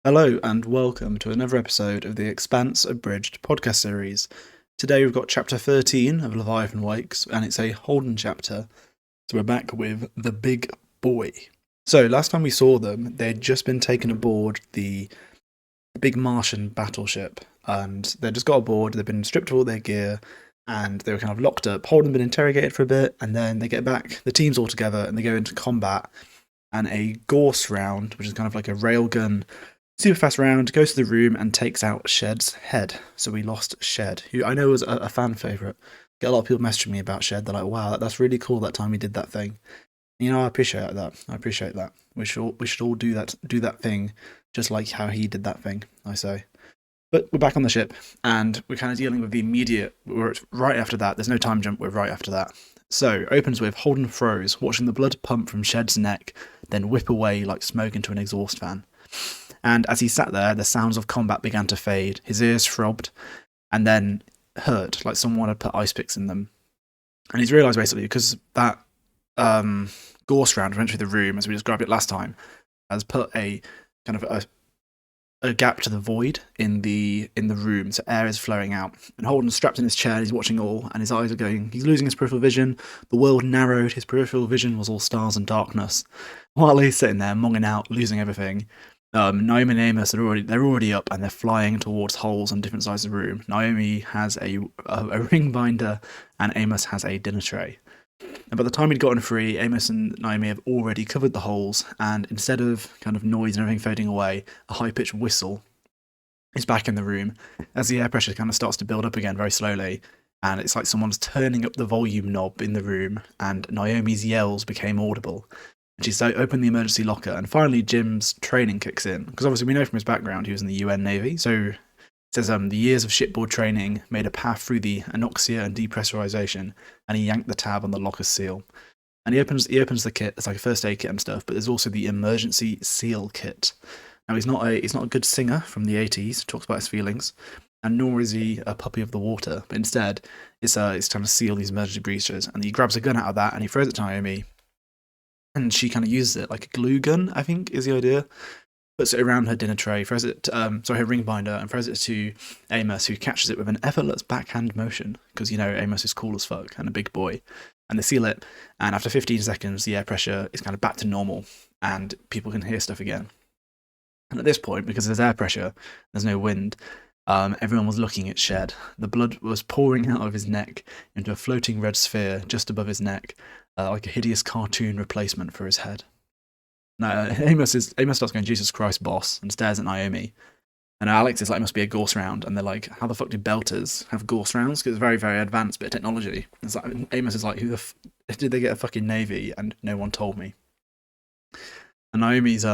Hello and welcome to another episode of the Expanse Abridged Podcast series. Today we've got chapter 13 of Leviathan Wakes, and it's a Holden chapter, so we're back with the big boy. So last time we saw them, they'd just been taken aboard the big Martian battleship, and they just got aboard, they've been stripped of all their gear, and they were kind of locked up. Holden been interrogated for a bit, and then they get back, the team's all together, and they go into combat, and a Gorse round, which is kind of like a railgun super fast round, goes to the room and takes out Shed's head. So we lost Shed, who I know was a fan favourite. Get a lot of people messaging me about Shed. They're like, wow, that's really cool that time he did that thing. You know, I appreciate that. We should all do that thing just like how he did that thing, I say. But we're back on the ship, and we're kind of dealing with the immediate, we're right after that. There's no time jump, we're right after that. So, opens with Holden froze, watching the blood pump from Shed's neck, then whip away like smoke into an exhaust fan. And as he sat there, the sounds of combat began to fade. His ears throbbed, and then hurt, like someone had put ice picks in them. And he's realised basically, because that Gorse round went through the room, as we described it last time, has put a kind of a gap to the void in the room, so air is flowing out. And Holden's strapped in his chair, he's watching all, and his eyes are going, he's losing his peripheral vision. The world narrowed, his peripheral vision was all stars and darkness. While he's sitting there, monging out, losing everything, Naomi and Amos they're already up, and they're flying towards holes on different sides of the room. Naomi has a ring binder, and Amos has a dinner tray. And by the time he'd gotten free, Amos and Naomi have already covered the holes, and instead of kind of noise and everything fading away, a high-pitched whistle is back in the room as the air pressure kind of starts to build up again very slowly, and it's like someone's turning up the volume knob in the room, and Naomi's yells became audible. She's opened the emergency locker, and finally Jim's training kicks in, because obviously we know from his background he was in the UN Navy, so it says the years of shipboard training made a path through the anoxia and depressurization, and he yanked the tab on the locker's seal. And he opens the kit. It's like a first aid kit and stuff, but there's also the emergency seal kit. Now he's not a good singer from the 80s, talks about his feelings, and nor is he a puppy of the water, but instead it's trying to seal these emergency breaches, and he grabs a gun out of that and he throws it to Naomi. And she kind of uses it like a glue gun, I think, is the idea. Puts it around her dinner tray, throws it, her ring binder, and throws it to Amos, who catches it with an effortless backhand motion, because, you know, Amos is cool as fuck and a big boy. And they seal it, and after 15 seconds, the air pressure is kind of back to normal, and people can hear stuff again. And at this point, because there's air pressure, there's no wind, everyone was looking at Shed. The blood was pouring out of his neck into a floating red sphere just above his neck, like a hideous cartoon replacement for his head. Now, Amos starts going, Jesus Christ, boss, and stares at Naomi. And Alex is like, it must be a Gorse round. And they're like, how the fuck do belters have Gorse rounds? Because it's a very, very advanced bit of technology. It's like, Amos is like, did they get a fucking Navy? And no one told me. And Naomi's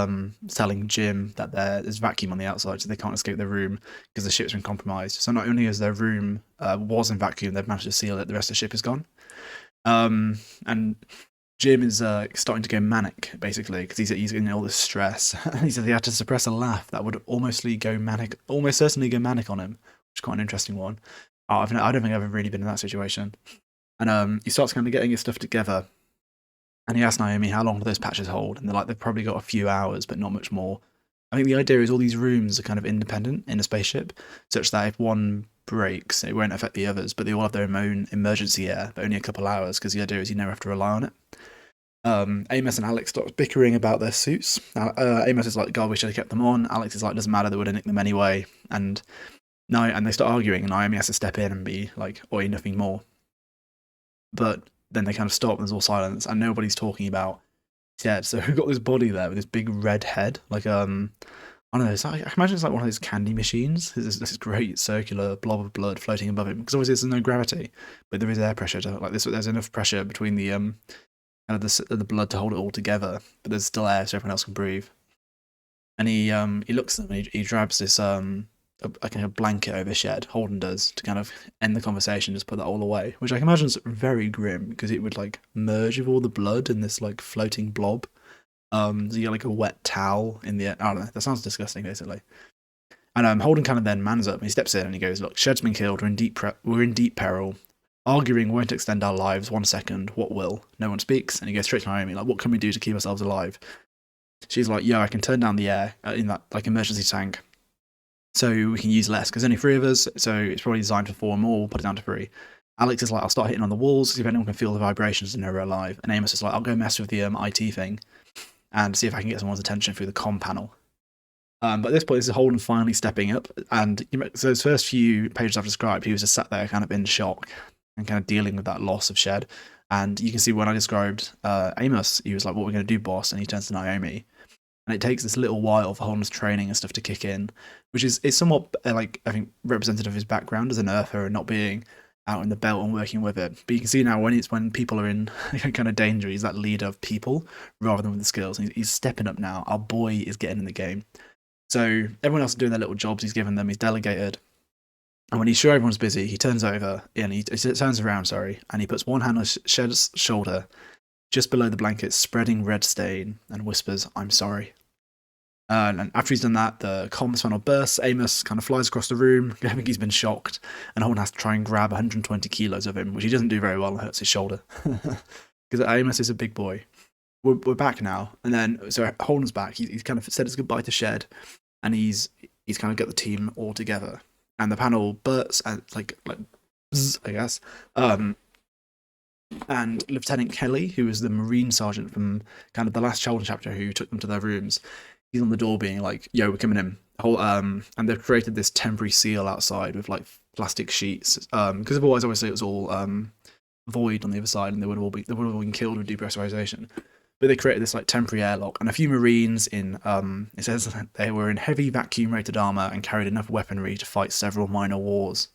telling Jim that there's vacuum on the outside, so they can't escape their room because the ship's been compromised. So not only is their room was in vacuum, they've managed to seal it, the rest of the ship is gone. And Jim is starting to go manic, basically, because he's getting all this stress. He said he had to suppress a laugh that would almost certainly go manic on him, which is quite an interesting one. I don't think I've ever really been in that situation. And he starts kind of getting his stuff together, and he asks Naomi how long do those patches hold, and they're like, they've probably got a few hours, but not much more. I think the idea is all these rooms are kind of independent in a spaceship, such that if one breaks, it won't affect the others, but they all have their own emergency air, but only a couple hours, because the idea is you never have to rely on it. Amos and Alex start bickering about their suits. Amos is like, God, we should have kept them on. Alex is like, doesn't matter, they would have nicked them anyway. And they start arguing, and Naomi has to step in and be like, oi, nothing more. But then they kind of stop, and there's all silence, and nobody's talking about Shed. So we've got this body there with this big red head, like I don't know. I can imagine it's like one of those candy machines. There's this great circular blob of blood floating above him, because obviously there's no gravity, but there is air pressure to like this. There's enough pressure between the kind of the blood to hold it all together, but there's still air, so everyone else can breathe. And he looks at them, and he grabs this a kind of blanket over Shed. Holden does, to kind of end the conversation, just put that all away, which I can imagine is very grim, because it would like merge with all the blood in this like floating blob. So you get like a wet towel in the air. I don't know, that sounds disgusting, basically. And Holden kind of then mans up, and he steps in and he goes, look, Shed's been killed, we're in deep peril. Arguing won't extend our lives 1 second, what will? No one speaks, and he goes straight to Naomi, like, what can we do to keep ourselves alive? she's like, "Yo, I can turn down the air in that like emergency tank, so we can use less because only 3 of us. So it's probably designed for 4 or more. We'll put it down to 3." Alex is like, "I'll start hitting on the walls, see if anyone can feel the vibrations and know we're alive." And Amos is like, "I'll go mess with the IT thing and see if I can get someone's attention through the comm panel." But at this point, this is Holden finally stepping up. And so those first few pages I've described, he was just sat there kind of in shock and kind of dealing with that loss of Shed. And you can see when I described Amos, he was like, "What are we going to do, boss?" And he turns to Naomi. And it takes this little while for Holden's training and stuff to kick in, which is somewhat, like, I think, representative of his background as an earther and not being out in the belt and working with it. But you can see now when people are in kind of danger, he's that leader of people rather than with the skills. And he's stepping up now. Our boy is getting in the game. So everyone else is doing their little jobs he's given them. He's delegated. And when he's sure everyone's busy, he turns over, and he turns around, and he puts one hand on Shed's shoulder, just below the blanket, spreading red stain, and whispers, "I'm sorry." And after he's done that, the comms panel bursts. Amos kind of flies across the room. I think he's been shocked, and Holden has to try and grab 120 kilos of him, which he doesn't do very well and hurts his shoulder. Because Amos is a big boy. We're back now, and then so Holden's back. He's kind of said his goodbye to Shed, and he's kind of got the team all together. And the panel bursts and like bzz, I guess. And Lieutenant Kelly, who was the Marine sergeant from kind of the last Sheldon chapter, who took them to their rooms, he's on the door being like, "Yo, we're coming in." And they've created this temporary seal outside with like plastic sheets, because otherwise, obviously, it was all void on the other side, and they would have all been killed with depressurization. But they created this like temporary airlock, and a few Marines in it says that they were in heavy vacuum rated armor and carried enough weaponry to fight several minor wars.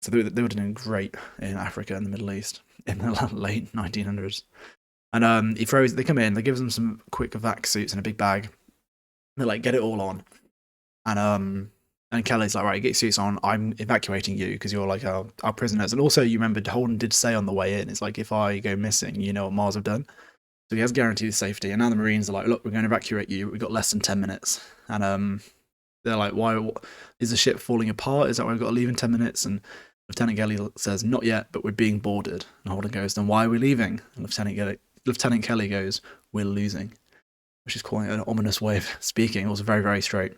So they would have done great in Africa and the Middle East in the late 1900s. And they come in, they give them some quick vac suits and a big bag. They're like, "Get it all on." And Kelly's like, "Right, get your suits on. I'm evacuating you because you're like our prisoners." And also, you remember Holden did say on the way in, it's like, "If I go missing, you know what Mars have done." So he has guaranteed safety. And now the Marines are like, "Look, we're going to evacuate you. We've got less than 10 minutes. And they're like, "Why? Is the ship falling apart? Is that why we've got to leave in 10 minutes? And Lieutenant Kelly says, "Not yet, but we're being boarded." And Holden goes, "Then why are we leaving?" And Lieutenant Kelly goes, "We're losing," which is quite an ominous way of speaking. It was very, very straight.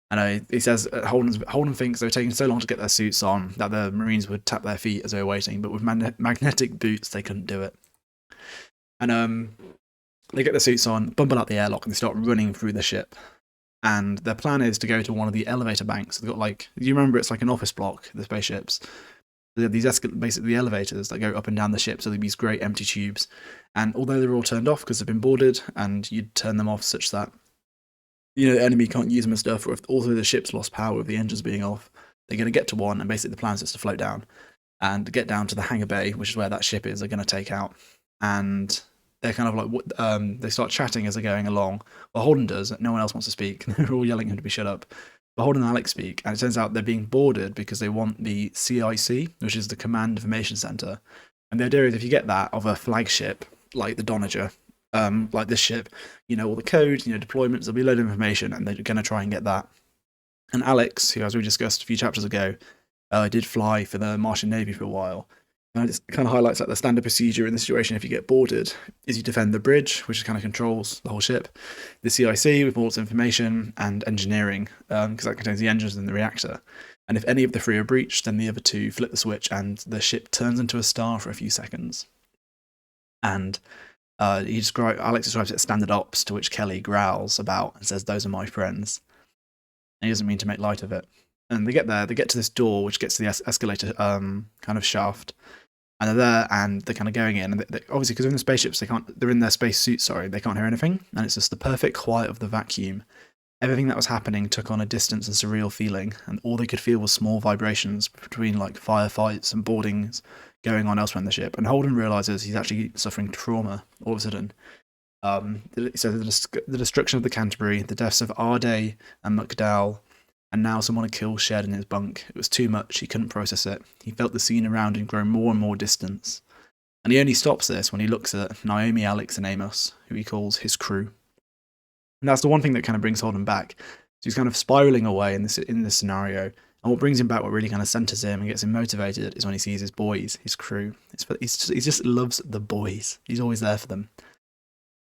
And he says Holden thinks they were taking so long to get their suits on that the Marines would tap their feet as they were waiting, but with magnetic boots, they couldn't do it. And they get their suits on, bumble out the airlock, and they start running through the ship. And their plan is to go to one of the elevator banks. They've got like, you remember it's like an office block, the spaceships. They have these basically elevators that go up and down the ship, so there'd be these great empty tubes. And although they're all turned off because they've been boarded, and you'd turn them off such that, you know, the enemy can't use them and stuff, or if also the ship's lost power with the engines being off, they're going to get to one, and basically the plan is just to float down and get down to the hangar bay, which is where that ship is, they're going to take out. And they're kind of like, they start chatting as they're going along. Well, Holden does. No one else wants to speak. They're all yelling at him to be shut up. But Holden and Alex speak, and it turns out they're being boarded because they want the CIC, which is the Command Information Center. And the idea is if you get that of a flagship, like the Donager, like this ship, you know, all the codes, you know, deployments, there'll be a load of information, and they're going to try and get that. And Alex, who, as we discussed a few chapters ago, did fly for the Martian Navy for a while. And it kind of highlights that the standard procedure in this situation, if you get boarded, is you defend the bridge, which kind of controls the whole ship, the CIC with all its information, and engineering, because that contains the engines and the reactor. And if any of the 3 are breached, then the other 2 flip the switch, and the ship turns into a star for a few seconds. And Alex describes it as standard ops, to which Kelly growls about and says, "Those are my friends." And he doesn't mean to make light of it. And they get there, they get to this door, which gets to the escalator kind of shaft. And they're there, and they're kind of going in, and they obviously, because they're in the spaceships, they're in their space suits, they can't hear anything, and it's just the perfect quiet of the vacuum. Everything that was happening took on a distant and surreal feeling, and all they could feel was small vibrations between like firefights and boardings going on elsewhere in the ship. And Holden realizes he's actually suffering trauma all of a sudden. So the destruction of the Canterbury, the deaths of Arday and McDowell, and now someone had killed Shed in his bunk. It was too much. He couldn't process it. He felt the scene around him grow more and more distant. And he only stops this when he looks at Naomi, Alex, and Amos, who he calls his crew. And that's the one thing that kind of brings Holden back. So he's kind of spiraling away in this scenario. And what brings him back, what really kind of centers him and gets him motivated, is when he sees his boys, his crew. He just loves the boys. He's always there for them.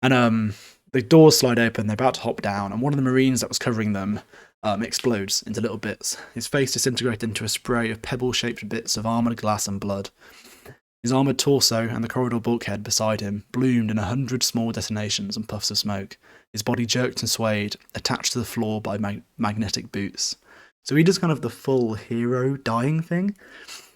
And The doors slide open, they're about to hop down, and one of the Marines that was covering them explodes into little bits. His face disintegrates into a spray of pebble-shaped bits of armoured glass and blood. His armoured torso and the corridor bulkhead beside him bloomed in 100 small detonations and puffs of smoke. His body jerked and swayed, attached to the floor by magnetic boots. So he does kind of the full hero dying thing.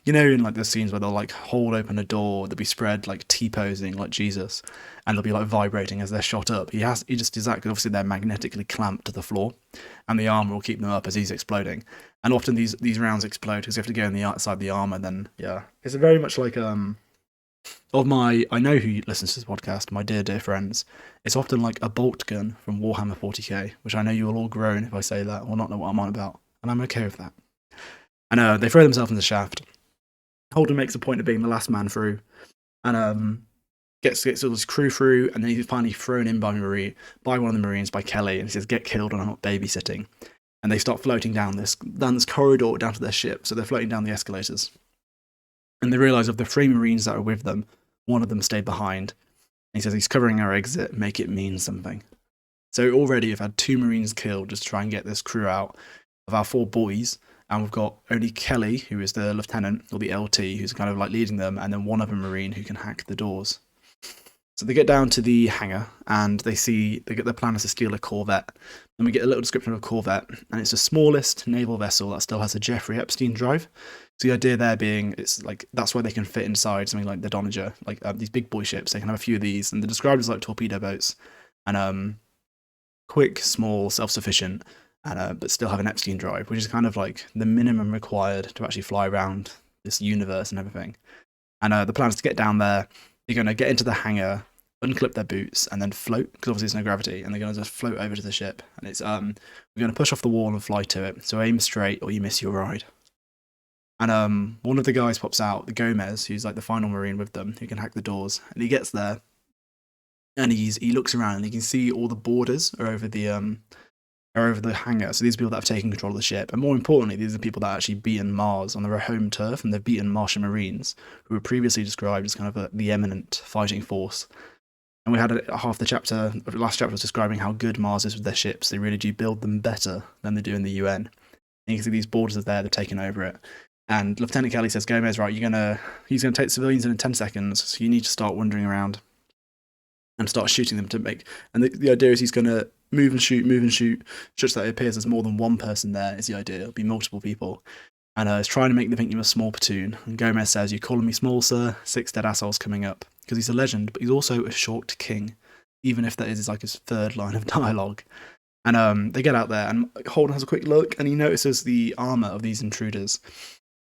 You know, in like the scenes where they'll like hold open a door, they'll be spread like T-posing like Jesus, and they'll be like vibrating as they're shot up. He just does that because obviously they're magnetically clamped to the floor, and the armor will keep them up as he's exploding. And often these rounds explode because you have to go on the outside the armor. Then yeah, it's very much like I know who listens to this podcast, my dear friends. It's often like a bolt gun from Warhammer 40k, which I know you will all groan if I say that or not know what I'm on about, and I'm okay with that. And they throw themselves in the shaft. Holden makes a point of being the last man through, and gets all his crew through, and then he's finally thrown in by one of the Marines, by Kelly, and he says, "Get killed, and I'm not babysitting." And they start floating down this corridor down to their ship, so they're floating down the escalators. And they realise of the 3 Marines that are with them, one of them stayed behind. And he says, "He's covering our exit, make it mean something." So already we've had 2 Marines killed just to try and get this crew out of our 4 boys. And we've got only Kelly, who is the lieutenant, or the LT, who's kind of like leading them, and then one other Marine who can hack the doors. So they get down to the hangar, and they get their plan is to steal a corvette. And we get a little description of a corvette, and it's the smallest naval vessel that still has a Jeffrey Epstein drive. So the idea there being, it's like, that's where they can fit inside something like the Donager, like these big boy ships. They can have a few of these, and they're described as like torpedo boats, and quick, small, self-sufficient, and but still have an Epstein drive, which is kind of like the minimum required to actually fly around this universe and everything. And the plan is to get down there. They're going to get into the hangar, unclip their boots, and then float, because obviously there's no gravity, and they're going to just float over to the ship. And it's we're going to push off the wall and fly to it. So aim straight, or you miss your ride. And one of the guys pops out, the Gomez, who's like the final Marine with them, who can hack the doors. And he gets there, and he looks around, and he can see all the borders are over the hangar. So these are people that have taken control of the ship, and more importantly, these are people that actually beaten Mars on their home turf, and they've beaten Martian Marines, who were previously described as kind of the eminent fighting force. And we had last chapter was describing how good Mars is with their ships. They really do build them better than they do in the UN. And you can see these borders are there, they've taken over it. And Lieutenant Kelly says, "Gomez, right, he's gonna take civilians in 10 seconds, so you need to start wandering around and start shooting them to make." And the idea is he's gonna move and shoot, such that it appears there's more than one person there, is the idea. It'll be multiple people. And he's trying to make them think you're a small platoon. And Gomez says, "You're calling me small, sir? 6 dead assholes coming up." Because he's a legend, but he's also a short king, even if that is like his 3rd line of dialogue. And they get out there, and Holden has a quick look, and he notices the armour of these intruders.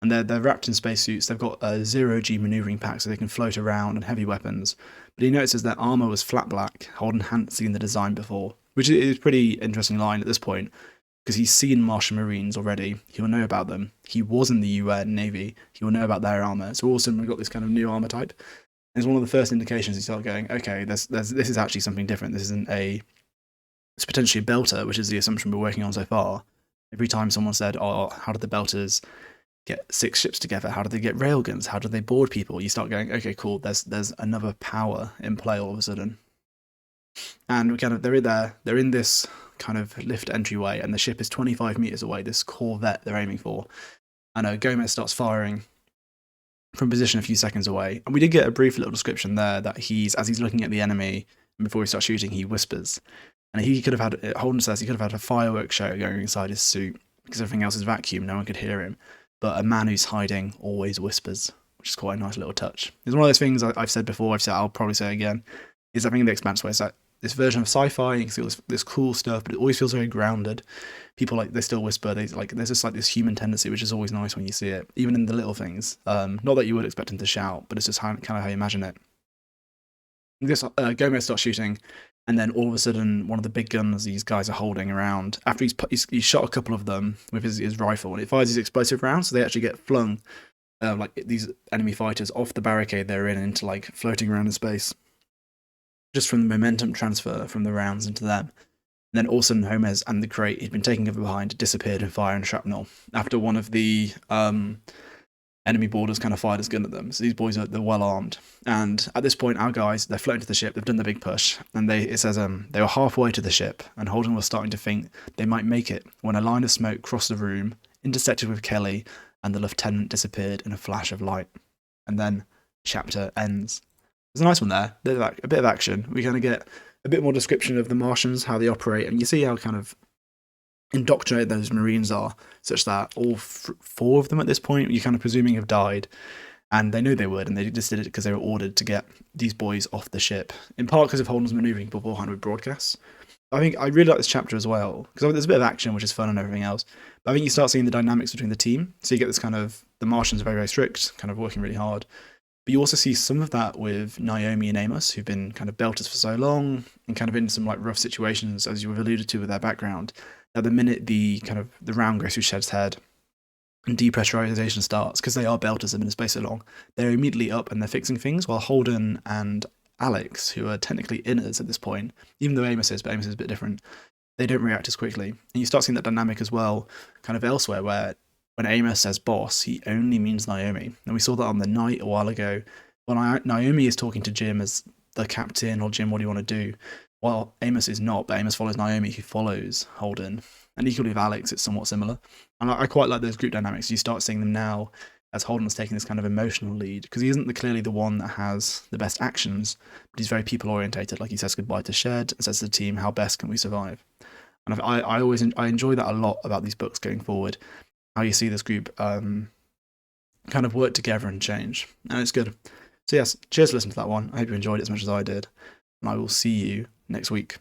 And they're wrapped in spacesuits. They've got a 0G manoeuvring pack, so they can float around, and heavy weapons. But he notices their armour was flat black. Holden hadn't seen the design before, which is a pretty interesting line at this point, because he's seen Martian Marines already. He'll know about them. He was in the UN Navy. He will know about their armour. So all of a sudden we've got this kind of new armour type. And it's one of the first indications you start going, okay, this is actually something different. This isn't it's potentially a belter, which is the assumption we're working on so far. Every time someone said, "Oh, how did the belters get 6 ships together? How did they get railguns? How did they board people?" You start going, okay, cool, there's another power in play all of a sudden. And they're in this kind of lift entryway, and the ship is 25 meters away, this corvette they're aiming for. And Gomez starts firing from position a few seconds away. And we did get a brief little description there that as he's looking at the enemy, and before he starts shooting, he whispers. And Holden says he could have had a fireworks show going inside his suit, because everything else is vacuum, no one could hear him. But a man who's hiding always whispers, which is quite a nice little touch. It's one of those things I've said before, I'll probably say again, is I think the Expanse way, it's like this version of sci-fi, you can see all this cool stuff, but it always feels very grounded. People, like, they still whisper, there's just like this human tendency, which is always nice when you see it, even in the little things. Not that you would expect him to shout, but it's just kind of how you imagine it. Gomez starts shooting, and then all of a sudden, one of the big guns these guys are holding around, after he's shot a couple of them with his rifle, and it fires these explosive rounds, so they actually get flung, like these enemy fighters, off the barricade they're in into like floating around in space, just from the momentum transfer from the rounds into them. And then all of a sudden, Gomez and the crate he'd been taking over behind disappeared in fire and shrapnel after one of the enemy boarders kind of fired his gun at them. So these boys they're well armed. And at this point, our guys, they're floating to the ship. They've done the big push, and it says they were halfway to the ship, and Holden was starting to think they might make it when a line of smoke crossed the room, intersected with Kelly, and the lieutenant disappeared in a flash of light. And then chapter ends. There's a nice one there. There's a bit of action. We kind of get a bit more description of the Martians, how they operate, and you see how kind of indoctrinated those Marines are, such that all four of them at this point, you're kind of presuming have died, and they knew they would, and they just did it because they were ordered to get these boys off the ship, in part because of Holden's manoeuvring beforehand with broadcasts. I think I really like this chapter as well, because there's a bit of action, which is fun and everything else, but I think you start seeing the dynamics between the team, so you get this kind of, the Martians are very, very strict, kind of working really hard, but you also see some of that with Naomi and Amos, who've been kind of belters for so long, and kind of in some like rough situations, as you have alluded to with their background. At the minute the round goes through Shed's head and depressurization starts, because they are belters, have been in space so long, they're immediately up and they're fixing things, while Holden and Alex, who are technically inners at this point, even though Amos is a bit different, they don't react as quickly. And you start seeing that dynamic as well, kind of elsewhere, where when Amos says boss, he only means Naomi. And we saw that on the night a while ago, when Naomi is talking to Jim as the captain, or Jim, what do you want to do? Well, Amos is not, but Amos follows Naomi, who follows Holden. And equally with Alex, it's somewhat similar. And I quite like those group dynamics. You start seeing them now as Holden's taking this kind of emotional lead, because he isn't clearly the one that has the best actions, but he's very people-orientated. Like, he says goodbye to Shed and says to the team, how best can we survive? And I enjoy that a lot about these books going forward, how you see this group kind of work together and change. And it's good. So yes, cheers for listening to that one. I hope you enjoyed it as much as I did. And I will see you next week.